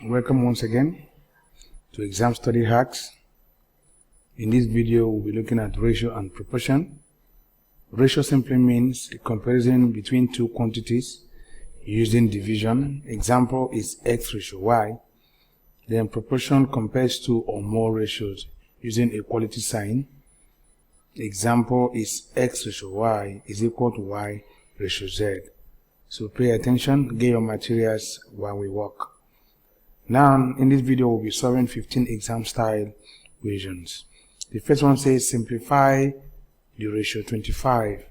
Welcome once again to Exam Study Hacks. In this video, we'll be looking at ratio and proportion. Ratio simply means a comparison between two quantities using division. Example is x ratio y. Then proportion compares two or more ratios using equality sign. Example is x ratio y is equal to y ratio z. So pay attention, get your materials while we work. Now, in this video, we'll be solving 15 exam style equations. The first one says simplify the ratio 25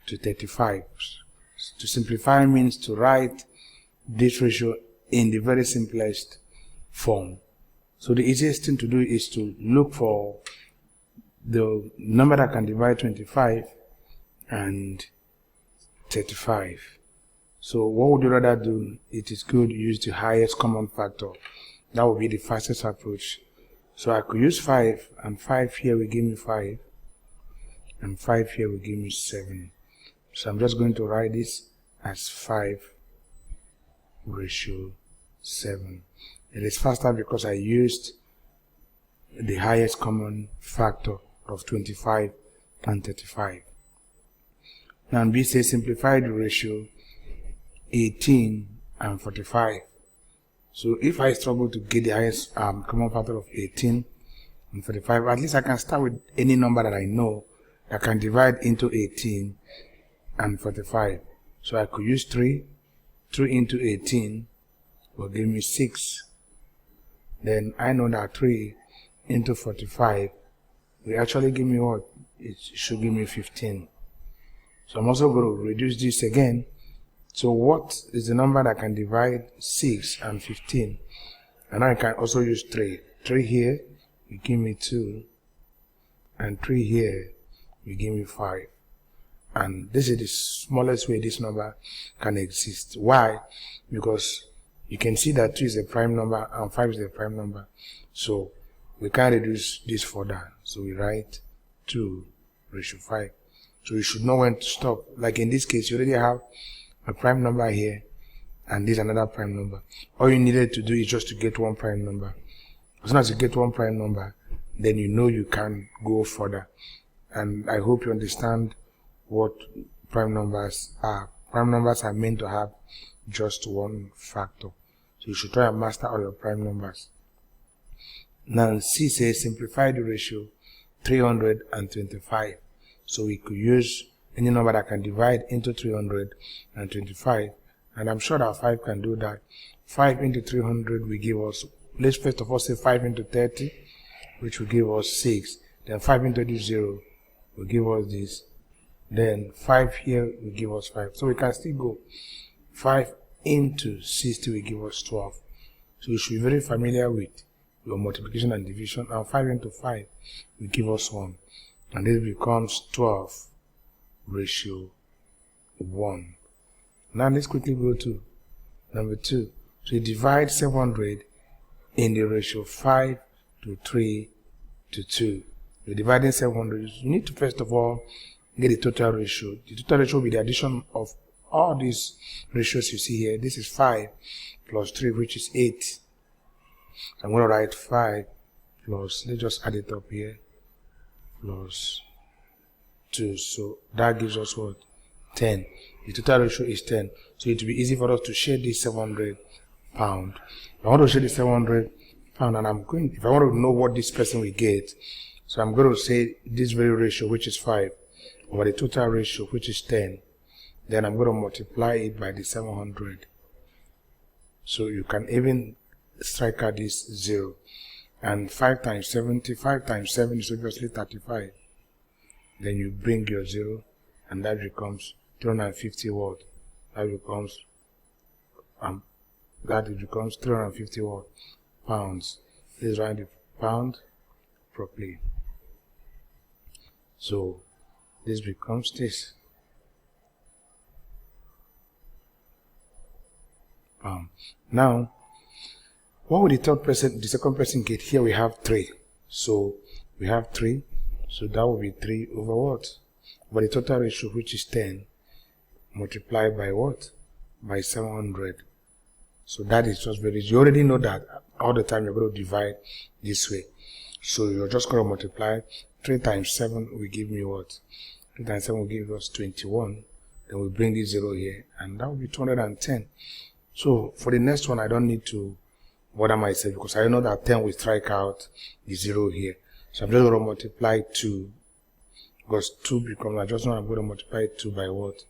to 35. To simplify means to write this ratio in the very simplest form. So the easiest thing to do is to look for the number that can divide 25 and 35. So what would you rather do? It is good to use the highest common factor. That would be the fastest approach. So I could use 5, and 5 here will give me 5, and 5 here will give me 7. So I'm just going to write this as 5 ratio 7. It is faster because I used the highest common factor of 25 and 35. Now B says simplify the ratio 18 and 45. So if I struggle to get the highest common factor of 18 and 45, at least I can start with any number that I know that can divide into 18 and 45. So I could use 3. 3 into 18 will give me 6. Then I know that 3 into 45 will actually give me what? It should give me 15. So I'm also going to reduce this again. So what is the number that can divide 6 and 15? And I can also use 3. 3 here will give me 2. And 3 here will give me 5. And this is the smallest way this number can exist. Why? Because you can see that 2 is a prime number and 5 is a prime number. So we can reduce this further. So we write 2 ratio 5. So you should know when to stop. Like in this case, you already have a prime number here, and this is another prime number. All you needed to do is just to get one prime number. As soon as you get one prime number, then you know you can go further. And I hope you understand what prime numbers are. Prime numbers are meant to have just one factor. So you should try and master all your prime numbers. Now C says simplify the ratio 325. So we could use any number that can divide into 325, and I'm sure that 5 can do that. 5 into 300 will give us, let's first of all say 5 into 30, which will give us 6. Then 5 into this 0 will give us this. Then 5 here will give us 5. So we can still go. 5 into 60 will give us 12. So you should be very familiar with your multiplication and division. And 5 into 5 will give us 1. And this becomes 12 ratio 1. Now let's quickly go to number 2. So you divide 700 in the ratio 5 to 3 to 2. You're dividing 700. You need to first of all get the total ratio. The total ratio will be the addition of all these ratios you see here. This is 5 plus 3, which is 8. So I'm going to write 5 plus, let's just add it up here, plus 2. So that gives us what? 10. The total ratio is 10. So it will be easy for us to share this 700 pound. I want to share the 700 pound, and I'm going, if I want to know what this person will get, so I'm going to say this very ratio, which is 5, over the total ratio, which is 10. Then I'm going to multiply it by the 700. So you can even strike out this 0. And 5 times 75 times 7 is obviously 35. Then you bring your 0, and that becomes 350 watt. That becomes 350 watt pounds. Please write the pound properly. So this becomes this pound. Now, what would the second person get? Here we have 3. So we have 3. So that will be 3 over what? Over the total ratio, which is 10, multiplied by what? By 700. So that is just very easy. You already know that all the time you're going to divide this way. So you're just going to multiply 3 times 7 will give me what? 3 times 7 will give us 21. Then we bring this 0 here, and that will be 210. So for the next one, I don't need to bother myself because I know that 10 will strike out the 0 here. So I'm just going to multiply 2 because 2 becomes, I just know I'm going to multiply 2 by what?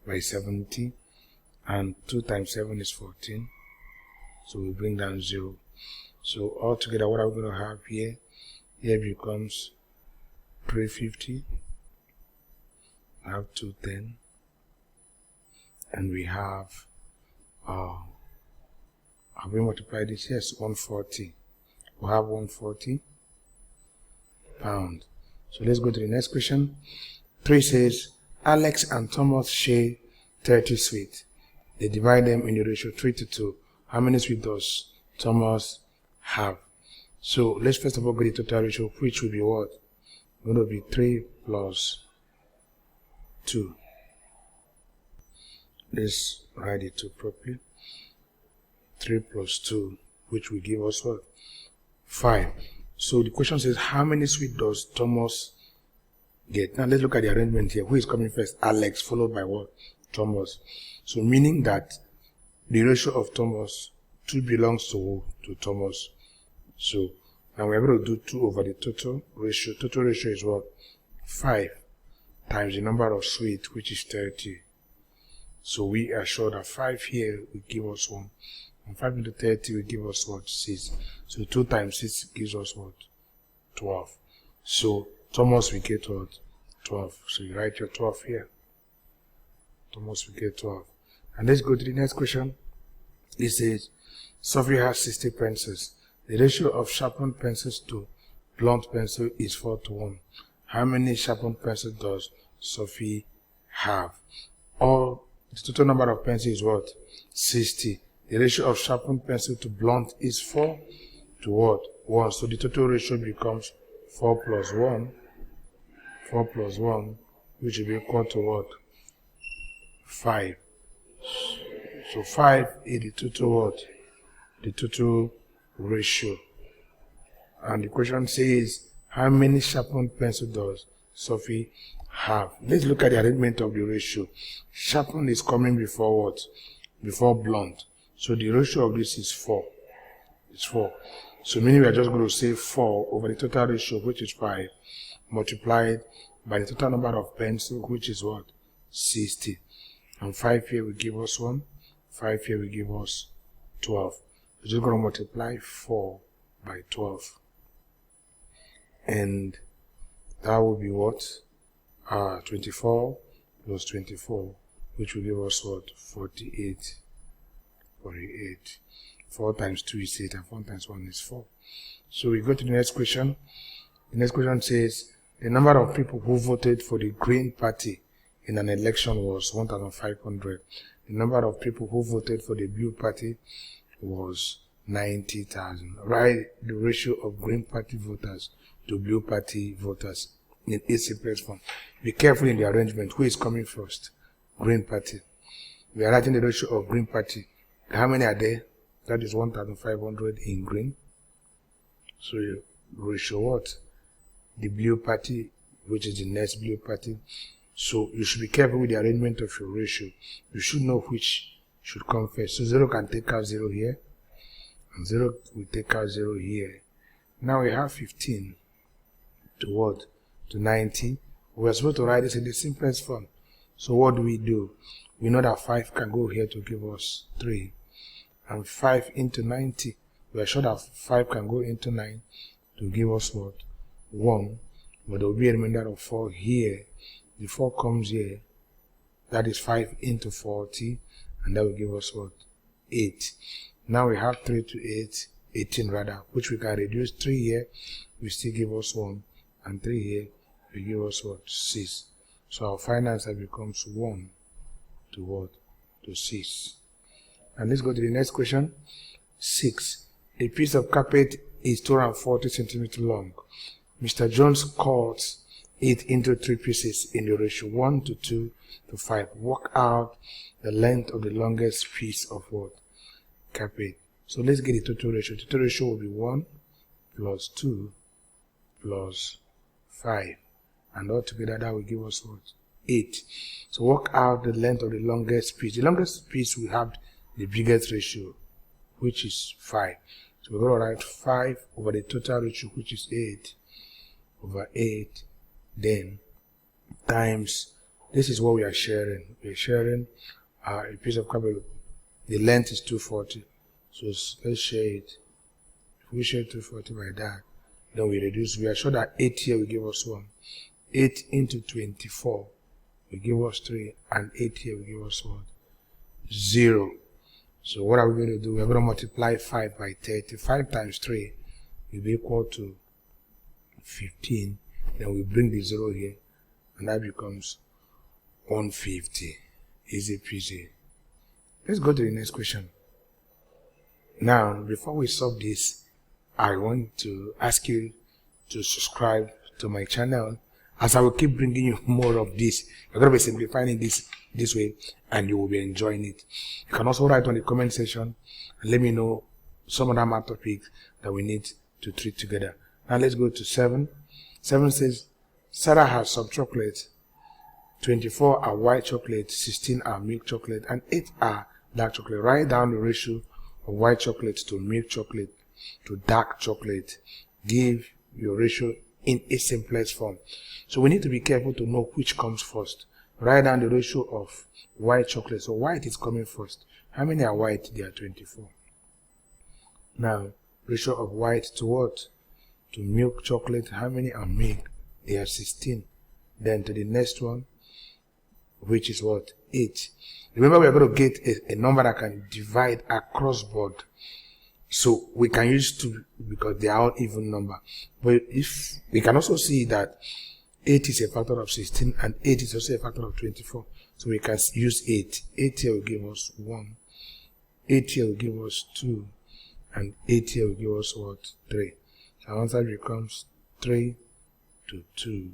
By 70. And 2 times 7 is 14. So we bring down 0. So altogether, what are we going to have here? Here becomes 350. I have 210. And we have, have we multiplied this? Yes, 140. We have 140 pounds. So let's go to the next question. 3 says, Alex and Thomas share 30 sweets. They divide them in the ratio 3:2. How many sweets does Thomas have? So let's first of all get the total ratio, which will be what? Going to be 3 plus 2. Let's write it 2 properly. 3 plus 2, which will give us what? 5. So the question says, how many sweets does Thomas get? Now let's look at the arrangement here. Who is coming first? Alex, followed by what? Thomas. So meaning that the ratio of Thomas, 2 belongs to Thomas. So now we're going to do 2 over the total ratio. Total ratio is what? 5 times the number of sweets, which is 30. So we are sure that 5 here will give us 1. And 5 into 30 will give us what? 6. So 2 times 6 gives us what? 12. So Thomas will get what? 12. So you write your 12 here. Thomas will get 12. And let's go to the next question. It says, Sophie has 60 pencils. The ratio of sharpened pencils to blunt pencil is 4:1. How many sharpened pencils does Sophie have? Or the total number of pencils is what? 60. The ratio of sharpened pencil to blunt is 4 to what? 1. So the total ratio becomes 4 plus 1. 4 plus 1, which will be equal to what? 5. So 5 is the total what? The total ratio. And the question says, how many sharpened pencils does Sophie have? Let's look at the arrangement of the ratio. Sharpened is coming before what? Before blunt. So the ratio of this is 4. It's 4. So meaning we are just going to say 4 over the total ratio, which is 5, multiplied by the total number of pencils, which is what? 60. And 5 here will give us 1. 5 here will give us 12. We're just going to multiply 4 by 12. And that will be what? 24 plus 24, which will give us what? 48. 48. 4 times 2 is 8, and 4 times 1 is 4. So we go to the next question. The next question says, the number of people who voted for the Green Party in an election was 1,500. The number of people who voted for the Blue Party was 90,000. Write the ratio of Green Party voters to Blue Party voters in its simplest form. Be careful in the arrangement. Who is coming first? Green Party. We are writing the ratio of Green Party. How many are there? That is 1,500 in green. So you ratio what? The Blue Party, which is the next Blue Party. So you should be careful with the arrangement of your ratio. You should know which should come first. So 0 can take out 0 here, and 0 will take out 0 here. Now we have 15 to what? To 90. We are supposed to write this in the simplest form. So what do? We know that 5 can go here to give us 3. And 5 into 90, we are sure that 5 can go into 9 to give us what? 1. But there will be a remainder of 4 here. The 4 comes here. That is 5 into 40. And that will give us what? 8. Now we have 3 to 8, 18 rather, which we can reduce 3 here. We still give us 1. And 3 here, will give us what? 6. So our final answer becomes 1 to what? To 6. And let's go to the next question. 6. A piece of carpet is 240 centimeters long. Mr. Jones cuts it into 3 pieces in the ratio 1 to 2 to 5. Work out the length of the longest piece of what? cap 8. So let's get the total ratio. The total ratio will be 1 plus 2 plus 5. And all together that will give us what? 8. So work out the length of the longest piece. The longest piece we have the biggest ratio, which is 5. So we're going to write 5 over the total ratio, which is 8 over 8, then times, this is what we are sharing. We are sharing a piece of cardboard. The length is 240. So let's share it. If we share 240 by that, then we reduce. We are sure that 8 here will give us 1. 8 into 24 will give us 3, and 8 here will give us what? 0. So what are we going to do? We are going to multiply 5 by 30. 5 times 3 will be equal to 15. Then we bring the 0 here, and that becomes 150. Easy peasy. Let's go to the next question. Now, before we solve this, I want to ask you to subscribe to my channel, as I will keep bringing you more of this. We're going to be simplifying this way, and you will be enjoying it. You can also write on the comment section and let me know some other math topics that we need to treat together. Now let's go to 7. 7 says, Sarah has some chocolate. 24 are white chocolate, 16 are milk chocolate, and 8 are dark chocolate. Write down the ratio of white chocolate to milk chocolate to dark chocolate. Give your ratio in its simplest form. So we need to be careful to know which comes first. Write down the ratio of white chocolate. So white is coming first. How many are white? They are 24. Now, ratio of white to what? To milk chocolate. How many are milk? They are 16. Then to the next one, which is what? 8. Remember, we are going to get a number that can divide across board. So we can use 2 because they are all even number. But if we can also see that 8 is a factor of 16 and 8 is also a factor of 24. So we can use 8. 8 here will give us 1. 8 here will give us 2. And 8 here will give us what? 3. So our answer becomes 3 to 2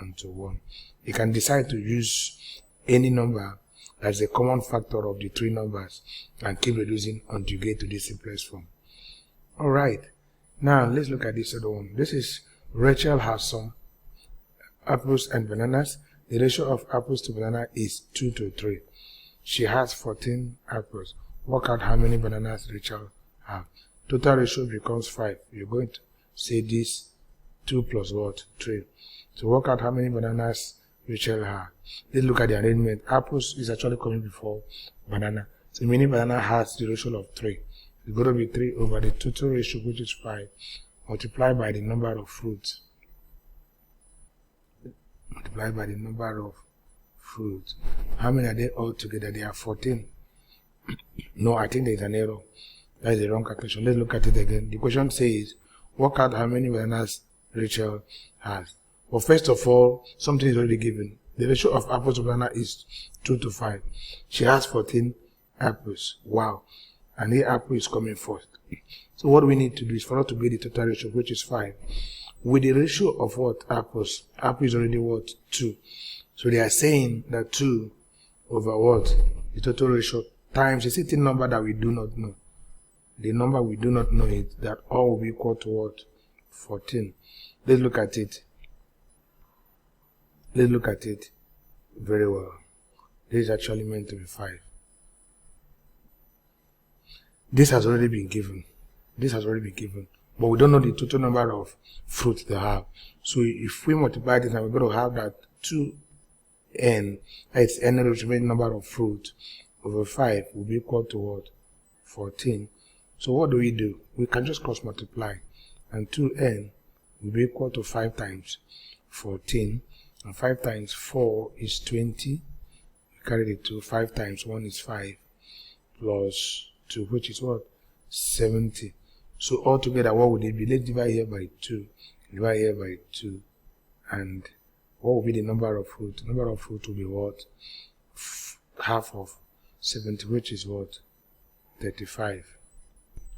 and to 1. You can decide to use any number that's a common factor of the 3 numbers and keep reducing until you get to the simplest form. Alright, now let's look at this other one. This is Rachel has some apples and bananas. The ratio of apples to banana is 2 to 3. She has 14 apples. Work out how many bananas Rachel has. Total ratio becomes 5. You're going to say this 2 plus what? 3. So work out how many bananas Rachel has. Let's look at the arrangement. Apples is actually coming before banana. So meaning banana has the ratio of 3. It's going to be 3 over the total ratio, which is 5, multiplied by the number of fruits. Multiplied by the number of fruits. How many are they all together? They are 14. No, I think there is an error. That is the wrong calculation. Let's look at it again. The question says, work out how many bananas Rachel has. Well, first of all, something is already given. The ratio of apples to banana is 2 to 5. She has 14 apples. Wow. And the apple is coming first. So what we need to do is for us to get the total ratio, which is 5. With the ratio of what? Apples. Apple is already what? 2. So they are saying that 2 over what? The total ratio times a certain number that we do not know. The number we do not know is that all will be equal to what? 14. Let's look at it. Let's look at it very well. This is actually meant to be 5. This has already been given. This has already been given. But we don't know the total number of fruits they have. So if we multiply this, and we're going to have that 2n, that's n remaining number of fruit over 5 will be equal to what? 14. So what do? We can just cross multiply. And 2n will be equal to 5 times 14. And 5 times 4 is 20. We carry the 2. 5 times 1 is 5. Plus 2, which is what? 70. So altogether, what would it be? Let's divide here by 2. Divide here by 2. And what will be the number of fruit? The number of fruit will be what? Half of 70, which is what? 35.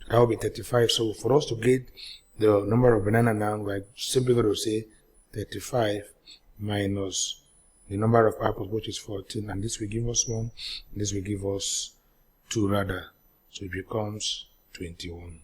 That will be 35. So for us to get the number of banana now, we're simply going to say 35 minus the number of apples, which is 14. And this will give us 1. This will give us 2 rather. So it becomes 21.